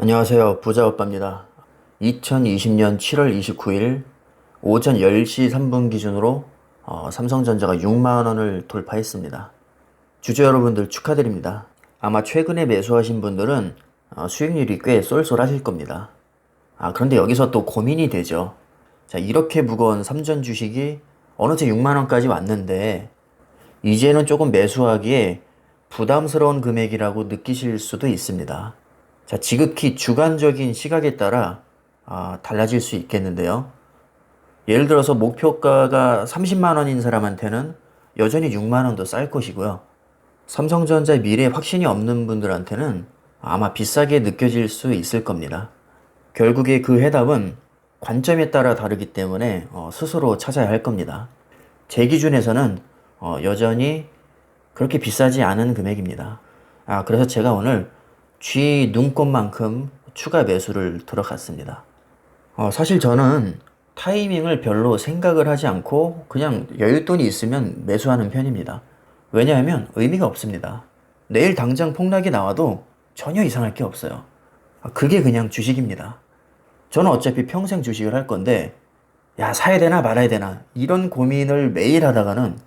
안녕하세요. 부자오빠입니다. 2020년 7월 29일 오전 10시 3분 기준으로 삼성전자가 6만 원을 돌파했습니다. 주주 여러분들 축하드립니다. 아마 최근에 매수하신 분들은 수익률이 꽤 쏠쏠하실 겁니다. 그런데 여기서 또 고민이 되죠. 자, 이렇게 무거운 삼전 주식이 어느새 6만 원까지 왔는데 이제는 조금 매수하기에 부담스러운 금액이라고 느끼실 수도 있습니다. 자, 지극히 주관적인 시각에 따라 달라질 수 있겠는데요. 예를 들어서 목표가가 30만 원인 사람한테는 여전히 6만 원도 쌀 것이고요. 삼성전자 미래에 확신이 없는 분들한테는 아마 비싸게 느껴질 수 있을 겁니다. 결국에 그 해답은 관점에 따라 다르기 때문에 스스로 찾아야 할 겁니다. 제 기준에서는 여전히 그렇게 비싸지 않은 금액입니다. 그래서 제가 오늘 쥐 눈꽃만큼 추가 매수를 들어갔습니다. 사실 저는 타이밍을 별로 생각을 하지 않고 그냥 여윳돈이 있으면 매수하는 편입니다. 왜냐하면 의미가 없습니다. 내일 당장 폭락이 나와도 전혀 이상할 게 없어요. 그게 그냥 주식입니다. 저는 어차피 평생 주식을 할 건데 야, 사야 되나 말아야 되나 이런 고민을 매일 하다가는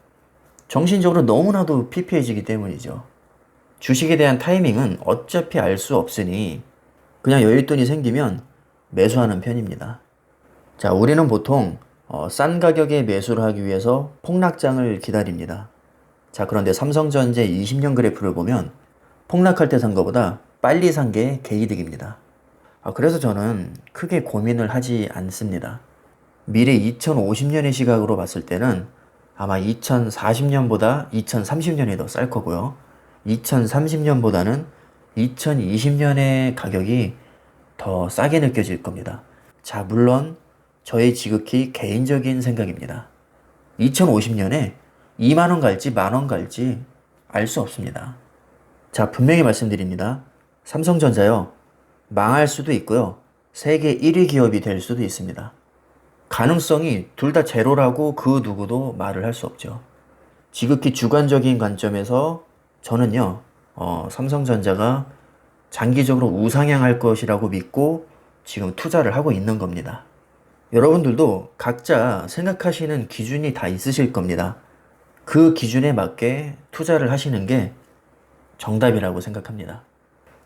정신적으로 너무나도 피폐해지기 때문이죠. 주식에 대한 타이밍은 어차피 알 수 없으니 그냥 여윳돈이 생기면 매수하는 편입니다. 자, 우리는 보통 싼 가격에 매수를 하기 위해서 폭락장을 기다립니다. 자, 그런데 삼성전자 20년 그래프를 보면 폭락할 때 산 것보다 빨리 산 게 개이득입니다. 그래서 저는 크게 고민을 하지 않습니다. 미래 2050년의 시각으로 봤을 때는 아마 2040년보다 2030년이 더 쌀 거고요. 2030년보다는 2020년의 가격이 더 싸게 느껴질 겁니다. 자, 물론 저의 지극히 개인적인 생각입니다. 2050년에 2만 원 갈지 만 원 갈지 알 수 없습니다. 자, 분명히 말씀드립니다. 삼성전자요, 망할 수도 있고요. 세계 1위 기업이 될 수도 있습니다. 가능성이 둘 다 제로라고 그 누구도 말을 할 수 없죠. 지극히 주관적인 관점에서 저는요, 삼성전자가 장기적으로 우상향할 것이라고 믿고 지금 투자를 하고 있는 겁니다. 여러분들도 각자 생각하시는 기준이 다 있으실 겁니다. 그 기준에 맞게 투자를 하시는 게 정답이라고 생각합니다.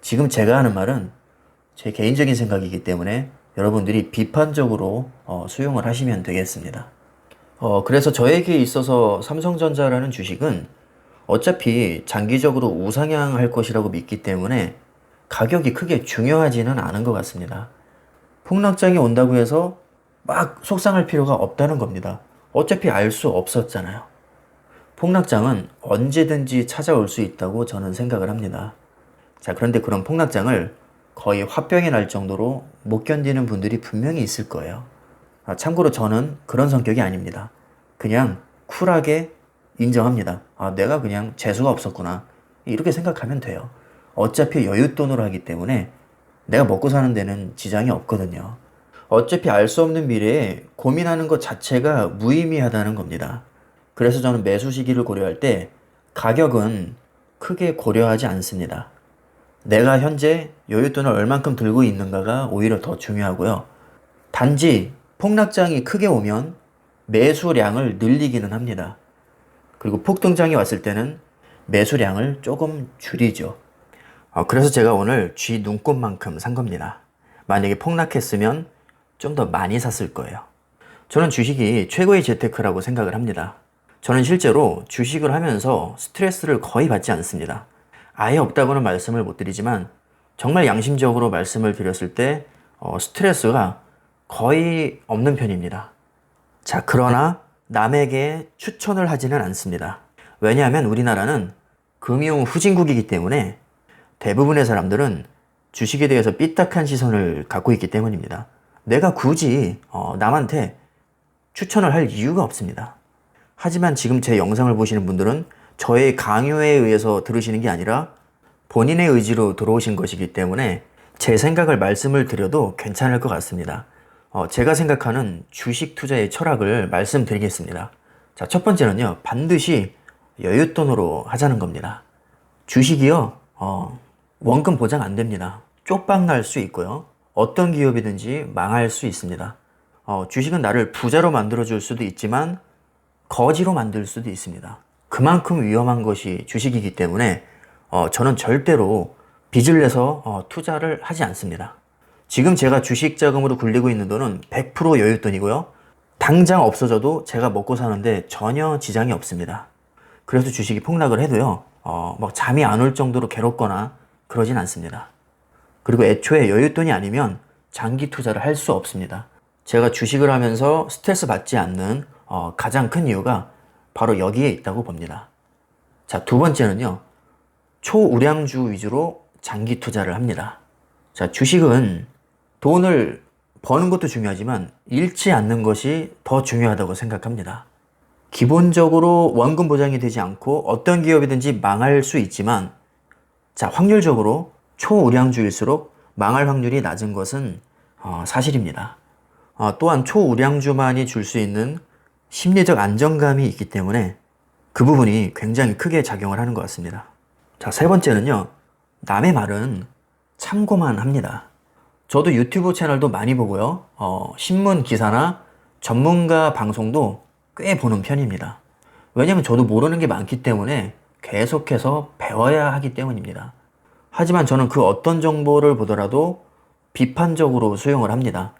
지금 제가 하는 말은 제 개인적인 생각이기 때문에 여러분들이 비판적으로 수용을 하시면 되겠습니다. 그래서 저에게 있어서 삼성전자라는 주식은 어차피 장기적으로 우상향할 것이라고 믿기 때문에 가격이 크게 중요하지는 않은 것 같습니다. 폭락장이 온다고 해서 막 속상할 필요가 없다는 겁니다. 어차피 알 수 없었잖아요. 폭락장은 언제든지 찾아올 수 있다고 저는 생각을 합니다. 자, 그런데 그런 폭락장을 거의 화병이 날 정도로 못 견디는 분들이 분명히 있을 거예요. 참고로 저는 그런 성격이 아닙니다. 그냥 쿨하게 인정합니다. 내가 그냥 재수가 없었구나. 이렇게 생각하면 돼요. 어차피 여윳돈으로 하기 때문에 내가 먹고 사는 데는 지장이 없거든요. 어차피 알 수 없는 미래에 고민하는 것 자체가 무의미하다는 겁니다. 그래서 저는 매수 시기를 고려할 때 가격은 크게 고려하지 않습니다. 내가 현재 여윳돈을 얼만큼 들고 있는가가 오히려 더 중요하고요. 단지 폭락장이 크게 오면 매수량을 늘리기는 합니다. 그리고 폭등장이 왔을 때는 매수량을 조금 줄이죠. 그래서 제가 오늘 쥐 눈꽃만큼 산 겁니다. 만약에 폭락했으면 좀 더 많이 샀을 거예요. 저는 주식이 최고의 재테크라고 생각을 합니다. 저는 실제로 주식을 하면서 스트레스를 거의 받지 않습니다. 아예 없다고는 말씀을 못 드리지만 정말 양심적으로 말씀을 드렸을 때 스트레스가 거의 없는 편입니다. 자, 그러나 남에게 추천을 하지는 않습니다. 왜냐하면 우리나라는 금융 후진국이기 때문에 대부분의 사람들은 주식에 대해서 삐딱한 시선을 갖고 있기 때문입니다. 내가 굳이 남한테 추천을 할 이유가 없습니다. 하지만 지금 제 영상을 보시는 분들은 저의 강요에 의해서 들으시는 게 아니라 본인의 의지로 들어오신 것이기 때문에 제 생각을 말씀을 드려도 괜찮을 것 같습니다. 제가 생각하는 주식 투자의 철학을 말씀드리겠습니다. 자, 첫 번째는요, 반드시 여윳돈으로 하자는 겁니다. 주식이요, 원금 보장 안 됩니다. 쪽박 날 수 있고요. 어떤 기업이든지 망할 수 있습니다. 주식은 나를 부자로 만들어줄 수도 있지만 거지로 만들 수도 있습니다. 그만큼 위험한 것이 주식이기 때문에 저는 절대로 빚을 내서 투자를 하지 않습니다. 지금 제가 주식 자금으로 굴리고 있는 돈은 100% 여윳돈이고요. 당장 없어져도 제가 먹고 사는데 전혀 지장이 없습니다. 그래서 주식이 폭락을 해도요, 막 잠이 안 올 정도로 괴롭거나 그러진 않습니다. 그리고 애초에 여윳돈이 아니면 장기 투자를 할 수 없습니다. 제가 주식을 하면서 스트레스 받지 않는 가장 큰 이유가 바로 여기에 있다고 봅니다. 자, 두 번째는요, 초우량주 위주로 장기 투자를 합니다. 자, 주식은 돈을 버는 것도 중요하지만 잃지 않는 것이 더 중요하다고 생각합니다. 기본적으로 원금 보장이 되지 않고 어떤 기업이든지 망할 수 있지만, 자, 확률적으로 초우량주일수록 망할 확률이 낮은 것은 사실입니다. 또한 초우량주만이 줄 수 있는 심리적 안정감이 있기 때문에 그 부분이 굉장히 크게 작용을 하는 것 같습니다. 자, 세 번째는요, 남의 말은 참고만 합니다. 저도 유튜브 채널도 많이 보고요, 신문 기사나 전문가 방송도 꽤 보는 편입니다. 왜냐면 저도 모르는 게 많기 때문에 계속해서 배워야 하기 때문입니다. 하지만 저는 그 어떤 정보를 보더라도 비판적으로 수용을 합니다.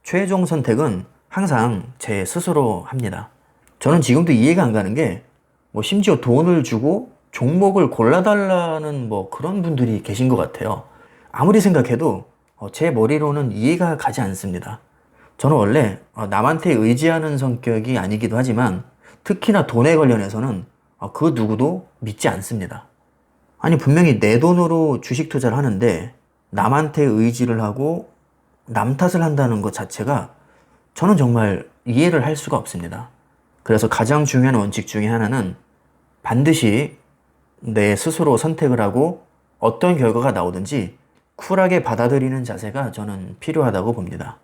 최종 선택은 항상 제 스스로 합니다. 저는 지금도 이해가 안 가는 게, 심지어 돈을 주고 종목을 골라달라는 그런 분들이 계신 것 같아요. 아무리 생각해도 제 머리로는 이해가 가지 않습니다. 저는 원래 남한테 의지하는 성격이 아니기도 하지만 특히나 돈에 관련해서는 그 누구도 믿지 않습니다. 아니, 분명히 내 돈으로 주식 투자를 하는데 남한테 의지를 하고 남 탓을 한다는 것 자체가 저는 정말 이해를 할 수가 없습니다. 그래서 가장 중요한 원칙 중에 하나는 반드시 내 스스로 선택을 하고 어떤 결과가 나오든지 쿨하게 받아들이는 자세가 저는 필요하다고 봅니다.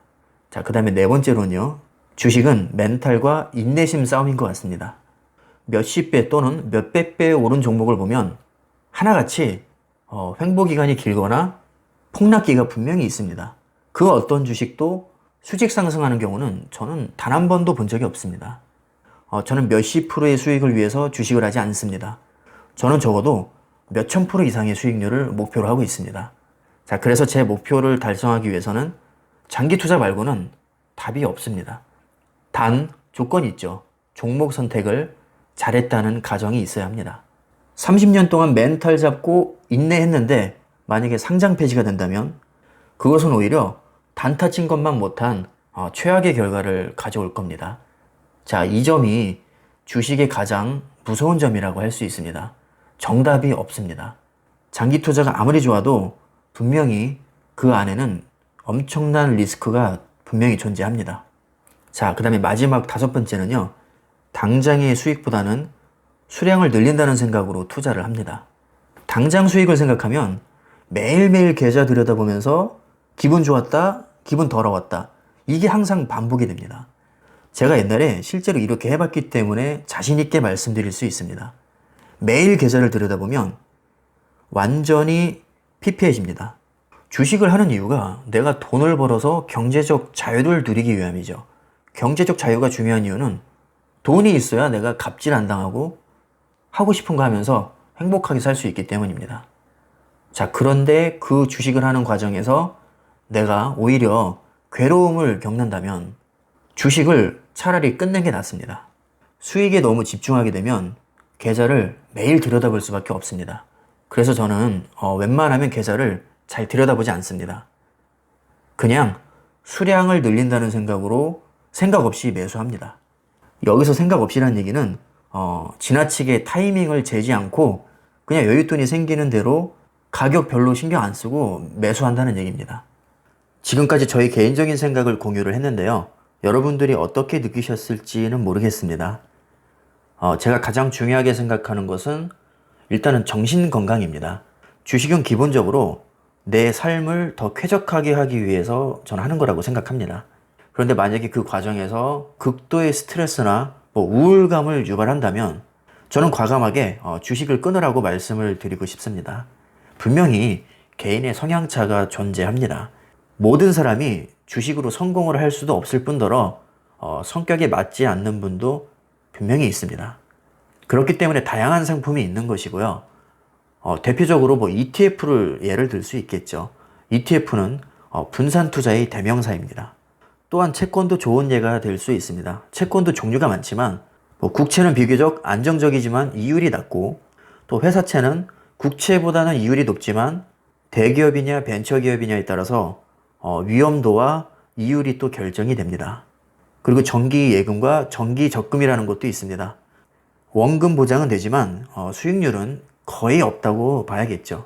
자, 그 다음에 네 번째로는요, 주식은 멘탈과 인내심 싸움인 것 같습니다. 몇십 배 또는 몇백 배 오른 종목을 보면 하나같이 횡보기간이 길거나 폭락기가 분명히 있습니다. 그 어떤 주식도 수직 상승하는 경우는 저는 단 한 번도 본 적이 없습니다. 저는 몇십 프로의 수익을 위해서 주식을 하지 않습니다. 저는 적어도 몇천 프로 이상의 수익률을 목표로 하고 있습니다. 자, 그래서 제 목표를 달성하기 위해서는 장기 투자 말고는 답이 없습니다. 단 조건이 있죠. 종목 선택을 잘했다는 가정이 있어야 합니다. 30년 동안 멘탈 잡고 인내했는데 만약에 상장 폐지가 된다면 그것은 오히려 단타 친 것만 못한 최악의 결과를 가져올 겁니다. 자, 이 점이 주식의 가장 무서운 점이라고 할 수 있습니다. 정답이 없습니다. 장기 투자가 아무리 좋아도 분명히 그 안에는 엄청난 리스크가 분명히 존재합니다. 자, 그 다음에 마지막 다섯 번째는요, 당장의 수익보다는 수량을 늘린다는 생각으로 투자를 합니다. 당장 수익을 생각하면 매일매일 계좌 들여다보면서 기분 좋았다, 기분 더러웠다, 이게 항상 반복이 됩니다. 제가 옛날에 실제로 이렇게 해봤기 때문에 자신있게 말씀드릴 수 있습니다. 매일 계좌를 들여다보면 완전히 피폐해집니다. 주식을 하는 이유가 내가 돈을 벌어서 경제적 자유를 누리기 위함이죠. 경제적 자유가 중요한 이유는 돈이 있어야 내가 갑질 안 당하고 하고 싶은 거 하면서 행복하게 살 수 있기 때문입니다. 자, 그런데 그 주식을 하는 과정에서 내가 오히려 괴로움을 겪는다면 주식을 차라리 끝낸 게 낫습니다. 수익에 너무 집중하게 되면 계좌를 매일 들여다볼 수밖에 없습니다. 그래서 저는 웬만하면 계좌를 잘 들여다보지 않습니다. 그냥 수량을 늘린다는 생각으로 생각 없이 매수합니다. 여기서 생각 없이라는 얘기는 지나치게 타이밍을 재지 않고 그냥 여윳돈이 생기는 대로 가격 별로 신경 안 쓰고 매수한다는 얘기입니다. 지금까지 저희 개인적인 생각을 공유를 했는데요. 여러분들이 어떻게 느끼셨을지는 모르겠습니다. 제가 가장 중요하게 생각하는 것은 일단은 정신 건강입니다. 주식은 기본적으로 내 삶을 더 쾌적하게 하기 위해서 저는 하는 거라고 생각합니다. 그런데 만약에 그 과정에서 극도의 스트레스나 우울감을 유발한다면 저는 과감하게 주식을 끊으라고 말씀을 드리고 싶습니다. 분명히 개인의 성향차가 존재합니다. 모든 사람이 주식으로 성공을 할 수도 없을 뿐더러 성격에 맞지 않는 분도 분명히 있습니다. 그렇기 때문에 다양한 상품이 있는 것이고요. 대표적으로 뭐 ETF를 예를 들 수 있겠죠. ETF는 분산 투자의 대명사입니다. 또한 채권도 좋은 예가 될 수 있습니다. 채권도 종류가 많지만 국채는 비교적 안정적이지만 이율이 낮고, 또 회사채는 국채보다는 이율이 높지만 대기업이냐 벤처기업이냐에 따라서 위험도와 이율이 또 결정이 됩니다. 그리고 정기예금과 정기적금이라는 것도 있습니다. 원금 보장은 되지만 수익률은 거의 없다고 봐야겠죠.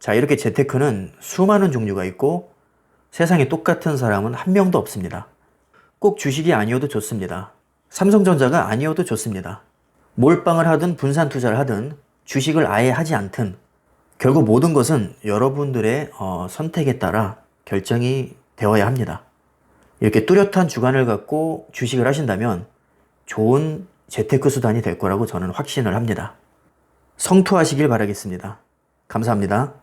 자, 이렇게 재테크는 수많은 종류가 있고 세상에 똑같은 사람은 한 명도 없습니다. 꼭 주식이 아니어도 좋습니다. 삼성전자가 아니어도 좋습니다. 몰빵을 하든 분산 투자를 하든 주식을 아예 하지 않든 결국 모든 것은 여러분들의 선택에 따라 결정이 되어야 합니다. 이렇게 뚜렷한 주관을 갖고 주식을 하신다면 좋은 재테크 수단이 될 거라고 저는 확신을 합니다. 성투하시길 바라겠습니다. 감사합니다.